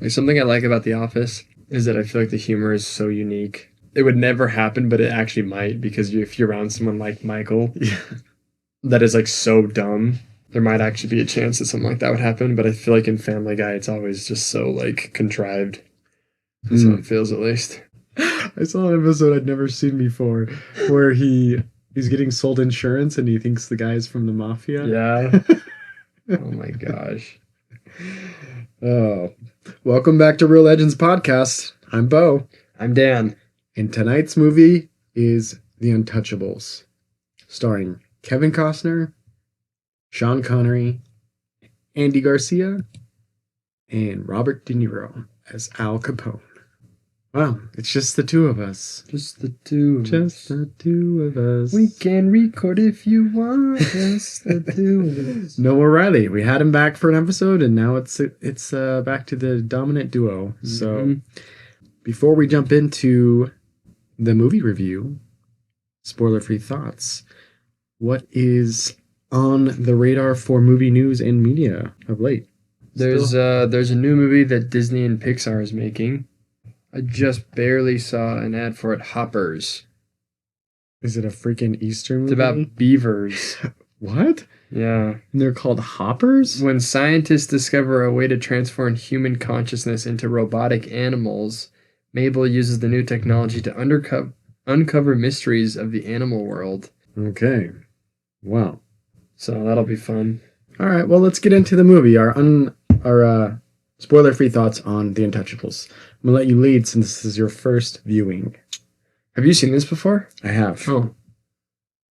Like something I like about The Office is that I feel like the humor is so unique. It would never happen, but it actually might because if you're around someone like Michael, that is like so dumb, there might actually be a chance that something like that would happen. But I feel like in Family Guy, it's always just so like contrived. That's how it feels, at least. I saw an episode I'd never seen before where he's getting sold insurance and he thinks the guy's from the mafia. Yeah. Oh my gosh. Oh, welcome back to Real Legends Podcast. I'm Bo. I'm Dan. And tonight's movie is The Untouchables, starring Kevin Costner, Sean Connery, Andy Garcia, and Robert De Niro as Al Capone. Wow, it's just the two of us. Just the two. Just the two of us. We can record if you want. Just the two of us. Noah Riley. We had him back for an episode, and now it's back to the dominant duo. Mm-hmm. So, before we jump into the movie review, spoiler-free thoughts. What is on the radar for movie news and media of late? There's a new movie that Disney and Pixar is making. I just barely saw an ad for it. Hoppers. Is it a freaking Easter movie? It's about beavers. What? Yeah. And they're called hoppers? When scientists discover a way to transform human consciousness into robotic animals, Mabel uses the new technology to uncover mysteries of the animal world. Okay. Wow. So that'll be fun. All right, well, let's get into the movie. Our spoiler-free thoughts on The Untouchables. I'm going to let you lead since this is your first viewing. Have you seen this before? I have. Oh.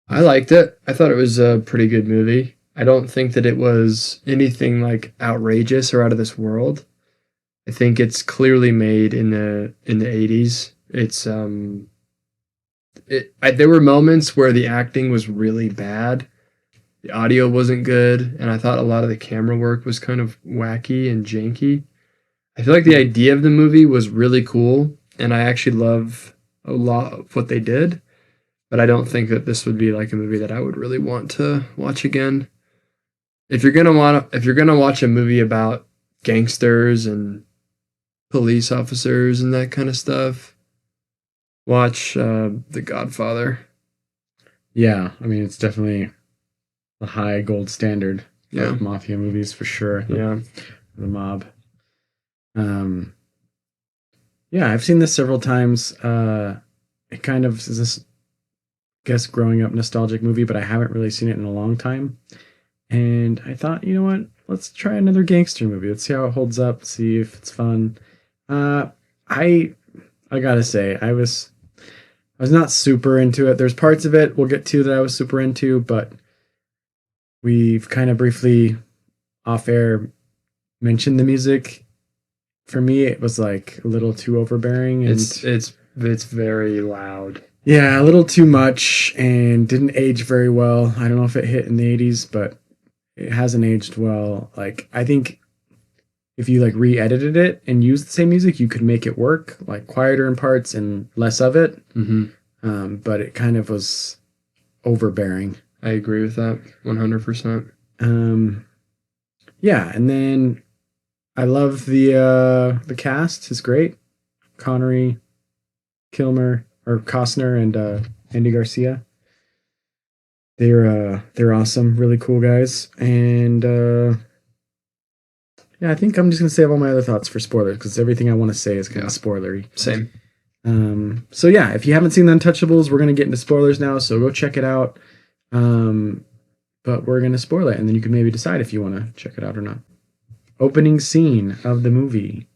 I liked it. I thought it was a pretty good movie. I don't think that it was anything like outrageous or out of this world. I think it's clearly made in the 80s. It's there were moments where the acting was really bad. The audio wasn't good, and I thought a lot of the camera work was kind of wacky and janky. I feel like the idea of the movie was really cool, and I actually love a lot of what they did, but I don't think that this would be like a movie that I would really want to watch again. If you're gonna watch a movie about gangsters and police officers and that kind of stuff, watch The Godfather. Yeah, I mean, it's definitely a high gold standard of mafia movies for sure. Yeah. The mob. Yeah, I've seen this several times. It kind of is this, I guess, growing up nostalgic movie, but I haven't really seen it in a long time. And I thought, you know what? Let's try another gangster movie. Let's see how it holds up. See if it's fun. I gotta say, I was not super into it. There's parts of it we'll get to that I was super into, but we've kind of briefly off air mentioned the music. For me, it was like a little too overbearing. And it's very loud. Yeah, a little too much and didn't age very well. I don't know if it hit in the 80s, but it hasn't aged well. Like, I think if you like re-edited it and used the same music, you could make it work, like quieter in parts and less of it. Mm-hmm. But it kind of was overbearing. I agree with that 100%. Yeah, and then I love the cast is great. Connery, Costner, and Andy Garcia. They're awesome, really cool guys. And yeah, I think I'm just gonna save all my other thoughts for spoilers because everything I want to say is kind of spoilery. Same. So yeah, if you haven't seen The Untouchables, we're gonna get into spoilers now. So go check it out. But we're gonna spoil it, and then you can maybe decide if you want to check it out or not. Opening scene of the movie.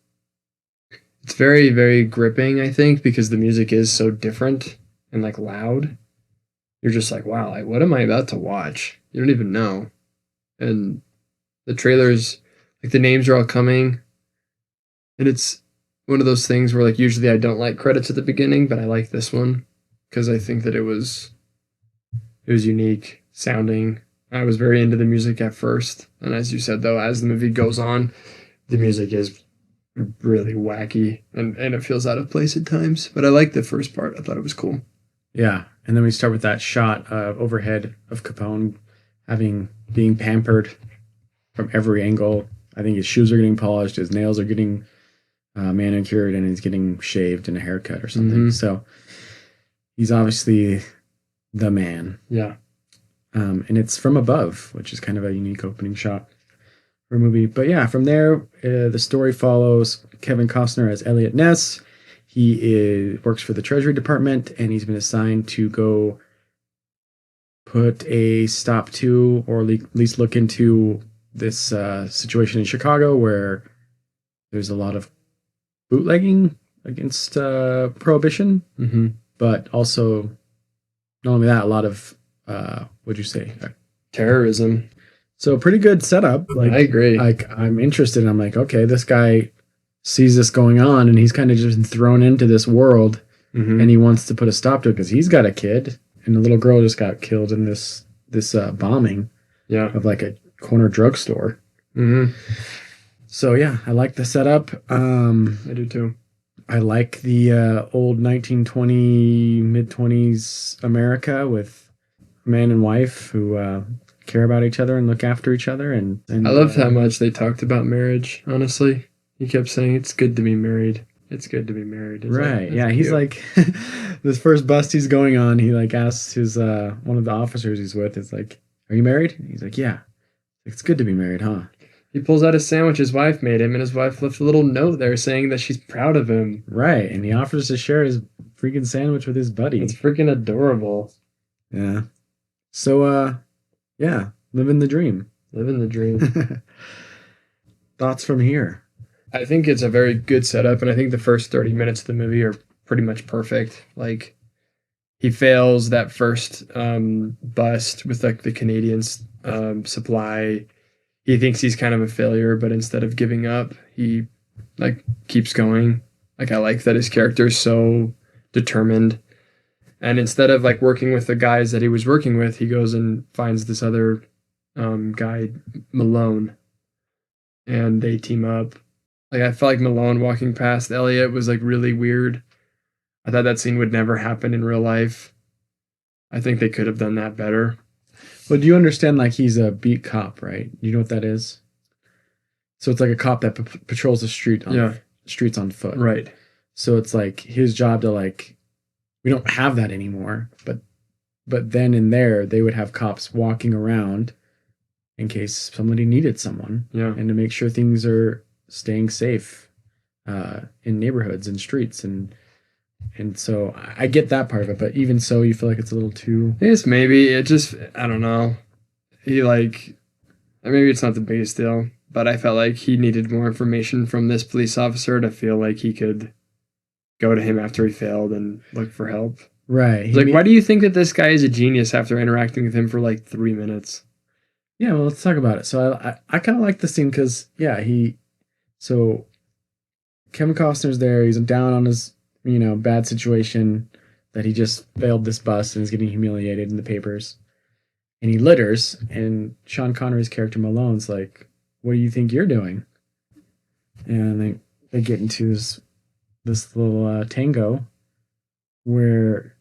It's very, very gripping, I think, because the music is so different and like loud. You're just like, wow, like, what am I about to watch? You don't even know. And the trailers, like the names are all coming. And it's one of those things where like usually I don't like credits at the beginning, but I like this one because I think that it was unique sounding. I was very into the music at first. And as you said, though, as the movie goes on, the music is really wacky and it feels out of place at times. But I like the first part. I thought it was cool. Yeah. And then we start with that shot overhead of Capone being pampered from every angle. I think his shoes are getting polished. His nails are getting manicured and he's getting shaved and a haircut or something. So he's obviously the man. Yeah. And it's from above, which is kind of a unique opening shot for a movie. But yeah, from there, the story follows Kevin Costner as Elliot Ness. He works for the Treasury Department, and he's been assigned to go put a stop to, or at least look into this situation in Chicago where there's a lot of bootlegging against prohibition, but also not only that, a lot of what'd you say? Terrorism. So pretty good setup. Like, I agree. Like I'm interested. I'm like, okay, this guy sees this going on, and he's kind of just been thrown into this world, and he wants to put a stop to it because he's got a kid, and the little girl just got killed in this bombing, of like a corner drugstore. So yeah, I like the setup. I do too. I like the old 1920 mid-20s America with man and wife who care about each other and look after each other. And I loved how much they talked about marriage. Honestly, he kept saying it's good to be married. It's good to be married. Right. Yeah. He's like, this first bust he's going on, he like asks his one of the officers he's with, is like, "Are you married?" And he's like, "Yeah." It's good to be married, huh? He pulls out a sandwich his wife made him, and his wife left a little note there saying that she's proud of him. Right. And he offers to share his freaking sandwich with his buddy. It's freaking adorable. Yeah. So, yeah, living the dream. Living the dream. Thoughts from here? I think it's a very good setup, and I think the first 30 minutes of the movie are pretty much perfect. Like, he fails that first bust with like the Canadian supply. He thinks he's kind of a failure, but instead of giving up, he like keeps going. Like, I like that his character is so determined. And instead of like working with the guys that he was working with, he goes and finds this other guy, Malone, and they team up. Like, I felt like Malone walking past Elliot was like really weird. I thought that scene would never happen in real life. I think they could have done that better. Well, do you understand, like, he's a beat cop, right? You know what that is? So it's like a cop that patrols the streets on foot. Right. So it's like his job to, like, we don't have that anymore, but then in there, they would have cops walking around in case somebody needed someone. Yeah. And to make sure things are staying safe in neighborhoods and streets. And so I get that part of it, but even so, you feel like it's a little too... Yes, maybe. It just, I don't know. He like, maybe it's not the biggest deal, but I felt like he needed more information from this police officer to feel like he could go to him after he failed and look for help. Right. Like, why do you think that this guy is a genius after interacting with him for like 3 minutes? Yeah, well, let's talk about it. So I kind of like this scene because, yeah, so Kevin Costner's there. He's down on his, bad situation that he just failed this bust and is getting humiliated in the papers. And he litters, and Sean Connery's character Malone's like, "What do you think you're doing?" And they get into this little tango where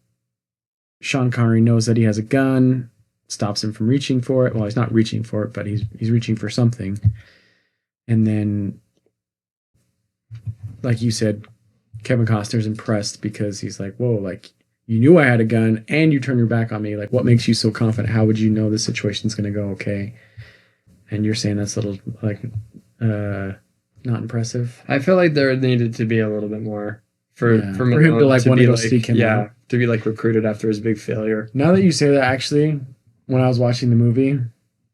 Sean Connery knows that he has a gun, stops him from reaching for it. Well, he's not reaching for it, but he's reaching for something. And then, like you said, Kevin Costner's impressed because he's like, "Whoa, like, you knew I had a gun and you turned your back on me. Like, what makes you so confident? How would you know this situation's going to go okay?" And you're saying that's a little, like, not impressive. I feel like there needed to be a little bit more for him to like want to go seek him. Yeah, to be like recruited after his big failure. Now that you say that, actually, when I was watching the movie,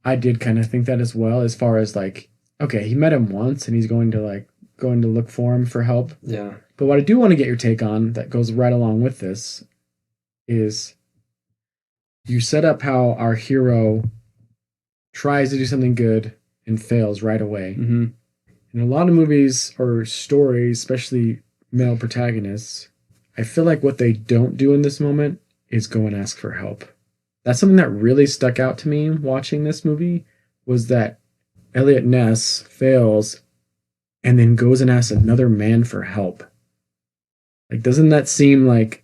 I did kind of think that as well, as far as like, okay, he met him once and he's going to look for him for help. Yeah. But what I do want to get your take on that goes right along with this is you set up how our hero tries to do something good and fails right away. Mm-hmm. In a lot of movies or stories, especially male protagonists, I feel like what they don't do in this moment is go and ask for help. That's something that really stuck out to me watching this movie, was that Elliot Ness fails and then goes and asks another man for help. Like, doesn't that seem like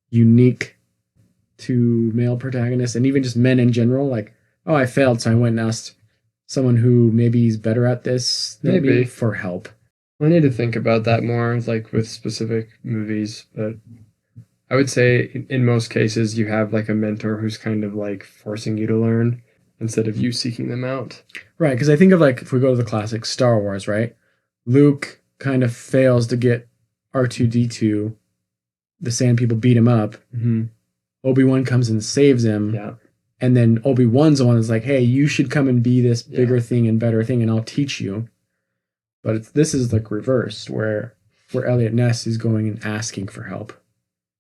unique to male protagonists and even just men in general? Like, oh, I failed, so I went and asked someone who maybe is better at this than me for help. I need to think about that more, like with specific movies. But I would say in most cases, you have like a mentor who's kind of like forcing you to learn instead of you seeking them out. Right, because I think of like if we go to the classic Star Wars, right? Luke kind of fails to get R2D2. The Sand People beat him up. Mm-hmm. Obi-Wan comes and saves him. Yeah. And then Obi-Wan's the one that's like, hey, you should come and be this bigger thing and better thing, and I'll teach you. But this is like reversed, where Elliot Ness is going and asking for help.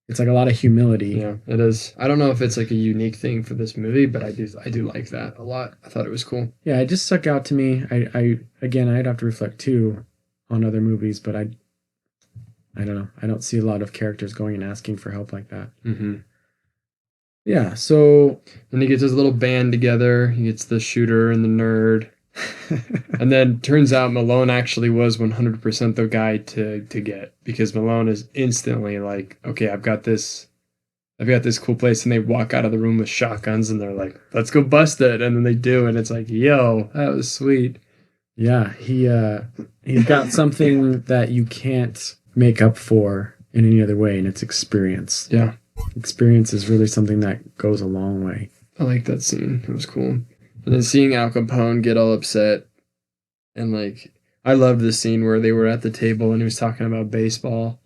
It's like a lot of humility. Yeah, it is. I don't know if it's like a unique thing for this movie, but I do like that a lot. I thought it was cool. Yeah, it just stuck out to me. I'd have to reflect too on other movies, but I don't know. I don't see a lot of characters going and asking for help like that. Mm-hmm. Yeah, so then he gets his little band together. He gets the shooter and the nerd. And then turns out Malone actually was 100% the guy to get, because Malone is instantly like, okay, I've got this cool place, and they walk out of the room with shotguns and they're like, let's go bust it, and then they do, and it's like, yo, that was sweet. Yeah, he's got something that you can't make up for in any other way, and it's experience. Yeah. Experience is really something that goes a long way. I like that scene. It was cool. And then seeing Al Capone get all upset, and like, I loved the scene where they were at the table and he was talking about baseball,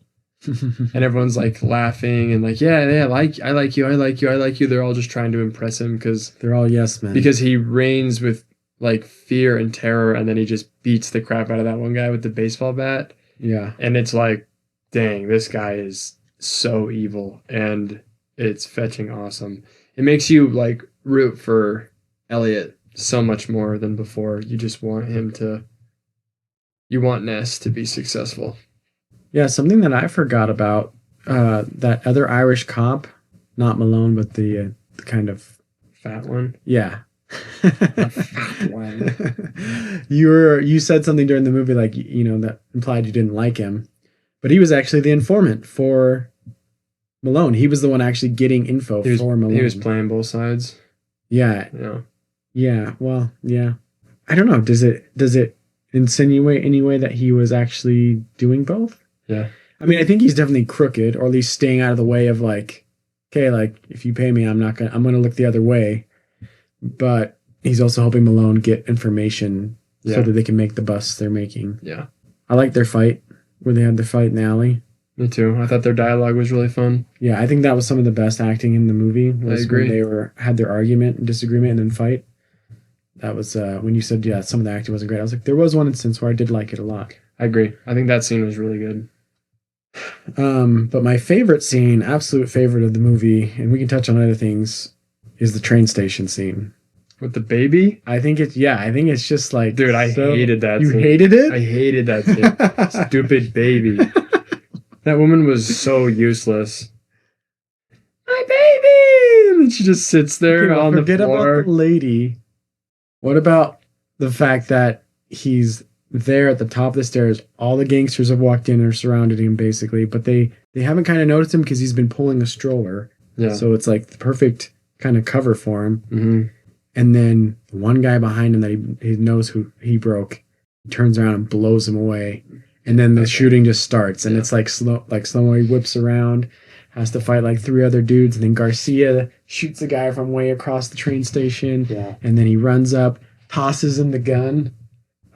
and everyone's like laughing and like, yeah, I like you. They're all just trying to impress him because they're all yes men. Because he reigns with like fear and terror, and then he just beats the crap out of that one guy with the baseball bat. Yeah, and it's like, dang, this guy is so evil, and it's fetching awesome. It makes you like root for Eliot so much more than before. You just want you want Ness to be successful. Yeah, something that I forgot about, that other Irish cop, not Malone, but the kind of fat one. Yeah. The fat one. You said something during the movie, like, that implied you didn't like him, but he was actually the informant for Malone. He was the one actually getting info for Malone. He was playing both sides. Yeah. Yeah. Yeah. Well, yeah. I don't know. Does it insinuate any way that he was actually doing both? Yeah. I mean, I think he's definitely crooked, or at least staying out of the way of like, okay, like if you pay me, I'm gonna look the other way. But he's also helping Malone get information so that they can make the bust they're making. Yeah. I like their fight, where they had the fight in the alley. Me too. I thought their dialogue was really fun. Yeah, I think that was some of the best acting in the movie. I agree. When they had their argument and disagreement and then fight. That was when you said, yeah, some of the acting wasn't great. I was like, there was one instance where I did like it a lot. I agree. I think that scene was really good. But my favorite scene, absolute favorite of the movie, and we can touch on other things, is the train station scene. With the baby? I think it's just like... Dude, I hated that scene. You scene. hated it? I hated that scene. Stupid baby. That woman was so useless. My baby! And then she just sits there on the floor. Forget about the lady. What about the fact that he's there at the top of the stairs? All the gangsters have walked in or surrounded him, basically, but they haven't kind of noticed him because he's been pulling a stroller. Yeah. So it's like the perfect kind of cover for him. Mm-hmm. And then the one guy behind him that he knows who he broke, he turns around and blows him away. And then the shooting just starts, and it's like slow he whips around, has to fight like three other dudes, and then Garcia shoots the guy from way across the train station, and then he runs up, tosses him the gun.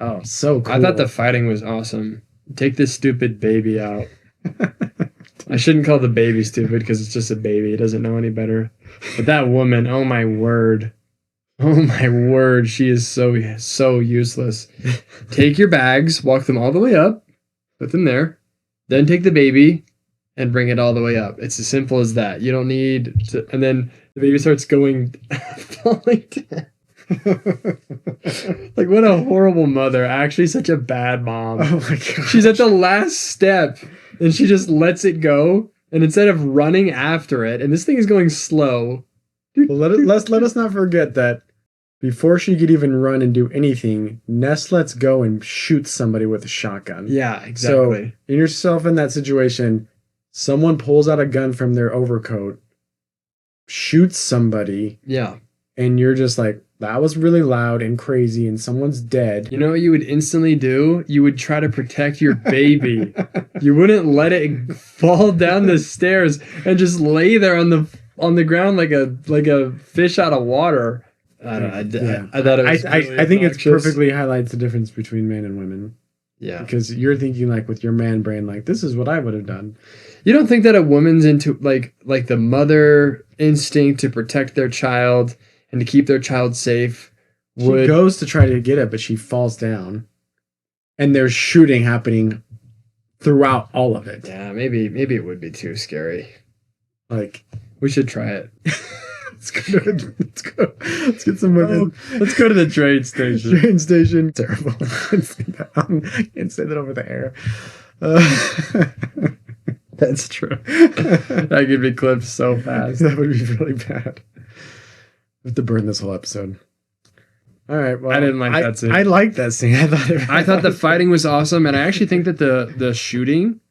Oh, so cool. I thought the fighting was awesome. Take this stupid baby out. I shouldn't call the baby stupid because it's just a baby. It doesn't know any better. But that woman, oh my word. Oh my word, she is so useless. Take your bags, walk them all the way up, put them there, then take the baby and bring it all the way up. It's as simple as that. You don't need to... And then the baby starts falling down. Like, what a horrible mother. Actually, such a bad mom. Oh my god. She's at the last step and she just lets it go. And instead of running after it, and this thing is going slow. Well, let us not forget that before she could even run and do anything, Ness lets go and shoots somebody with a shotgun. Yeah, exactly. So, in yourself in that situation, someone pulls out a gun from their overcoat, shoots somebody. Yeah. And you're just like, that was really loud and crazy and someone's dead. You know what you would instantly do? You would try to protect your baby. You wouldn't let it fall down the stairs and just lay there on the ground like a fish out of water. I don't know. I thought it was really I think it obnoxious. perfectly highlights the difference between men and women. Yeah. Because you're thinking like with your man brain, like this is what I would have done. You don't think that a woman's into like the mother instinct to protect their child and to keep their child safe She goes to try to get it, but she falls down. And there's shooting happening throughout all of it. Yeah, maybe it would be too scary. Like, we should try it. let's get some women. Let's go to the train station. Train station. Terrible. I can't say that over the air. That's true. That could be clipped so fast. That would be really bad. I have to burn this whole episode. All right. Well, I didn't like that scene. I liked that scene. I thought the fighting was awesome, and I actually think that the shooting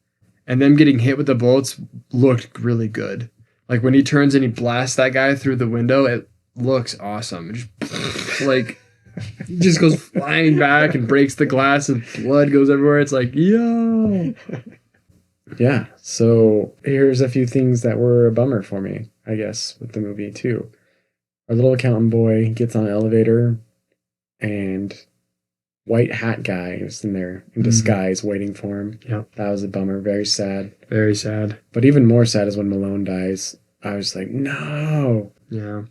and them getting hit with the bullets looked really good. Like when he turns and he blasts that guy through the window, it looks awesome. It just, like he just goes flying back and breaks the glass, and blood goes everywhere. It's like, yo. Yeah. So here's a few things that were a bummer for me, I guess, with the movie too. Our little accountant boy gets on an elevator, and white hat guy is in there in disguise waiting for him. Yeah. That was a bummer. Very sad. Very sad. But even more sad is when Malone dies. I was like, no. Yeah.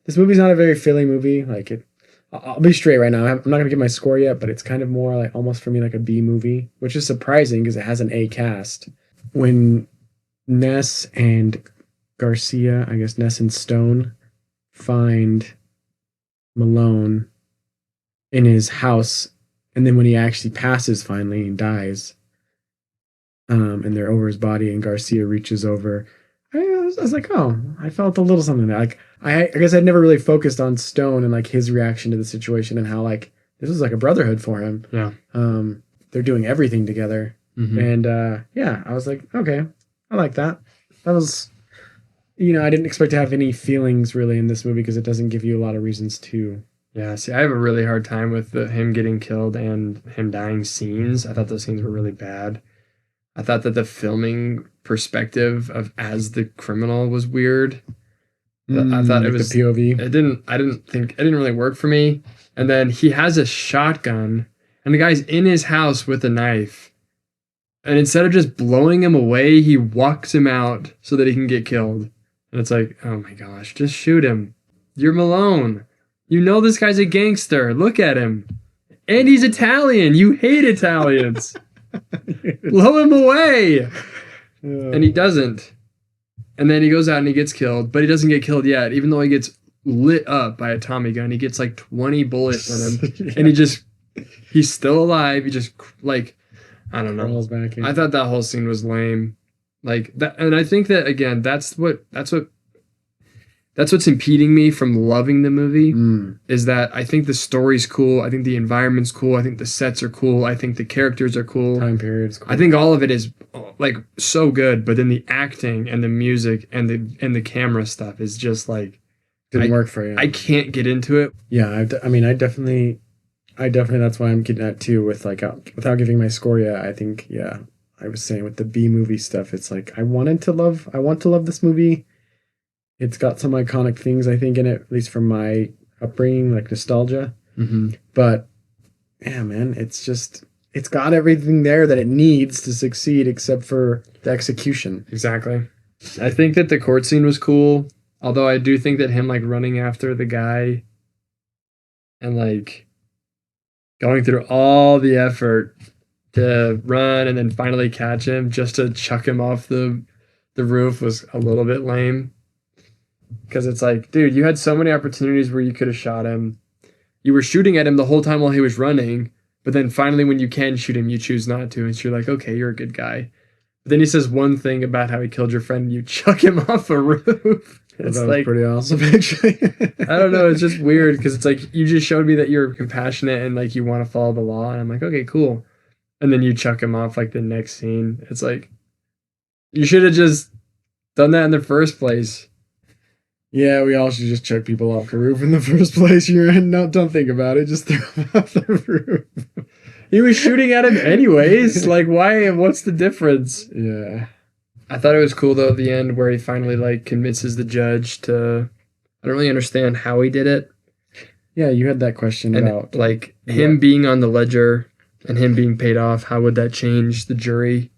This movie's not a very feeling movie. Like it, I'll be straight right now. I'm not going to give my score yet, but it's kind of more like almost for me like a B movie, which is surprising because it has an A cast. When Ness and Garcia, I guess Ness and Stone, find Malone in his house, and then when he actually passes finally and dies, and they're over his body, and Garcia reaches over, I was like, oh, I felt a little something there. Like I guess I'd never really focused on Stone and like his reaction to the situation and how like this was like a brotherhood for him. Yeah. They're doing everything together, and yeah, I was like, okay, I like that. That was, I didn't expect to have any feelings really in this movie because it doesn't give you a lot of reasons to. Yeah, see, I have a really hard time with him getting killed and him dying scenes. I thought those scenes were really bad. I thought that the filming perspective of as the criminal was weird. I thought it was the POV. It didn't really work for me. And then he has a shotgun, and the guy's in his house with a knife. And instead of just blowing him away, he walks him out so that he can get killed. And it's like, oh my gosh, just shoot him. You're Malone. You know this guy's a gangster. Look at him. And he's Italian. You hate Italians. Blow him away. And he doesn't. And then he goes out and he gets killed. But he doesn't get killed yet. Even though he gets lit up by a Tommy gun. He gets like 20 bullets in him. Yeah. And he's still alive. He just like, I don't know. Back in. I thought that whole scene was lame. Like that, and I think that again, that's what's impeding me from loving the movie is that I think the story's cool. I think the environment's cool. I think the sets are cool. I think the characters are cool. Time period's cool. I think all of it is like so good, but then the acting and the music and the camera stuff is just like didn't work for you. I can't get into it. Yeah, I definitely that's why I'm getting at too with like without giving my score yet. I think I was saying with the B movie stuff, it's like I want to love this movie. It's got some iconic things, I think, in it, at least from my upbringing, like nostalgia. Mm-hmm. But, yeah, man, it's got everything there that it needs to succeed except for the execution. Exactly. I think that the court scene was cool, although I do think that him, like, running after the guy and, like, going through all the effort to run and then finally catch him just to chuck him off the roof was a little bit lame. Because it's like, dude, you had so many opportunities where you could have shot him. You were shooting at him the whole time while he was running, but then finally when you can shoot him, you choose not to. And so you're like, okay, you're a good guy. But then he says one thing about how he killed your friend and you chuck him off a roof. It's that like was pretty awesome, actually. I don't know. It's just weird because it's like you just showed me that you're compassionate and like you want to follow the law. And I'm like, okay, cool. And then you chuck him off like the next scene. It's like, you should have just done that in the first place. Yeah, we all should just chuck people off the roof in the first place. Don't think about it. Just throw them off the roof. He was shooting at him anyways. Like, why? What's the difference? Yeah. I thought it was cool, though, at the end where he finally, like, convinces the judge to... I don't really understand how he did it. Yeah, you had that question And, about... like, him being on the ledger and him being paid off, how would that change the jury?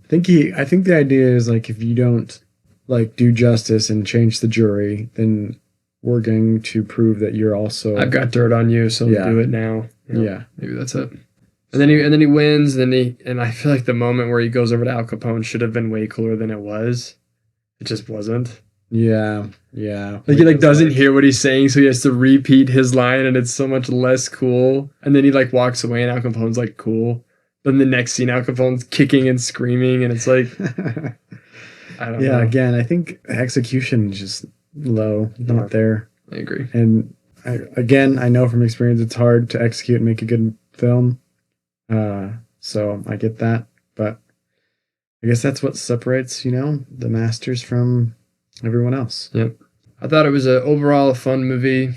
I think the idea is, like, if you don't... like do justice and change the jury, then we're going to prove that you're also I've got dirt on you, so do it now. Yeah. Maybe that's it. And then he wins, and I feel like the moment where he goes over to Al Capone should have been way cooler than it was. It just wasn't. Yeah. Like he doesn't hear what he's saying, so he has to repeat his line, and it's so much less cool. And then he walks away, and Al Capone's cool. Then the next scene, Al Capone's kicking and screaming, and it's like I don't know. Again, I think execution is just low, not there. I agree. And I know from experience it's hard to execute and make a good film. So I get that. But I guess that's what separates, the masters from everyone else. Yep. I thought it was overall a fun movie.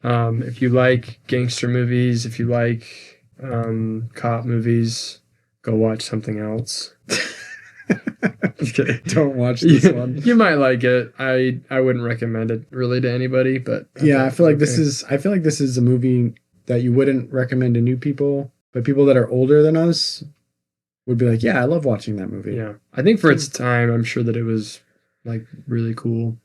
If you like gangster movies, if you like cop movies, go watch something else. Just kidding. Don't watch this one. You might like it. I wouldn't recommend it really to anybody, but I feel like this is a movie that you wouldn't recommend to new people, but people that are older than us would be like, yeah, I love watching that movie. Yeah. I think for its time, I'm sure that it was really cool.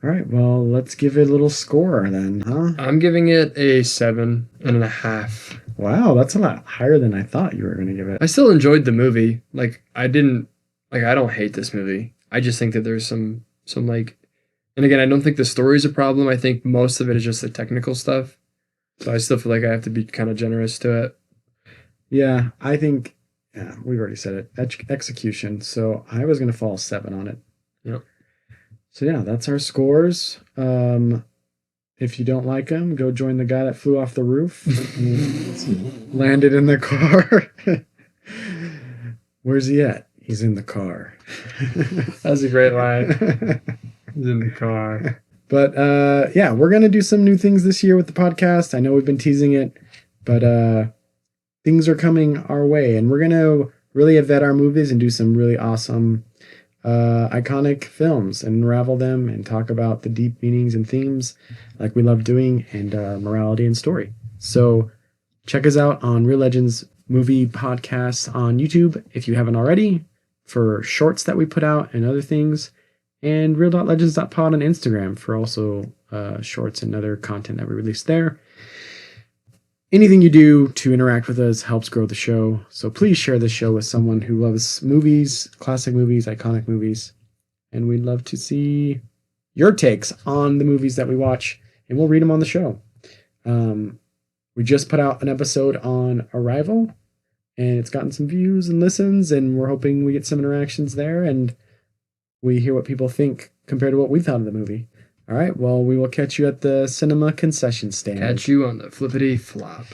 All right, well, let's give it a little score then, huh? I'm giving it a 7.5. Wow, that's a lot higher than I thought you were going to give it. I still enjoyed the movie. I don't hate this movie. I just think that there's some and again, I don't think the story's a problem. I think most of it is just the technical stuff. So I still feel like I have to be kind of generous to it. Yeah, I think, we've already said it. Execution. So I was going to fall 7 on it. Yep. So yeah, that's our scores. If you don't like them, go join the guy that flew off the roof and landed in the car. Where's he at? He's in the car. That's a great line. He's in the car. But we're going to do some new things this year with the podcast. I know we've been teasing it, but things are coming our way, and we're going to really vet our movies and do some really awesome iconic films and unravel them and talk about the deep meanings and themes like we love doing, and morality and story. So check us out on Real Legends Movie Podcast on YouTube if you haven't already, for shorts that we put out and other things, and real.legends.pod on Instagram for also shorts and other content that we release there. Anything you do to interact with us helps grow the show, so please share this show with someone who loves movies, classic movies, iconic movies, and we'd love to see your takes on the movies that we watch, and we'll read them on the show. We just put out an episode on Arrival, and it's gotten some views and listens, and we're hoping we get some interactions there, and we hear what people think compared to what we thought of the movie. All right, well, we will catch you at the cinema concession stand. Catch you on the flippity flop.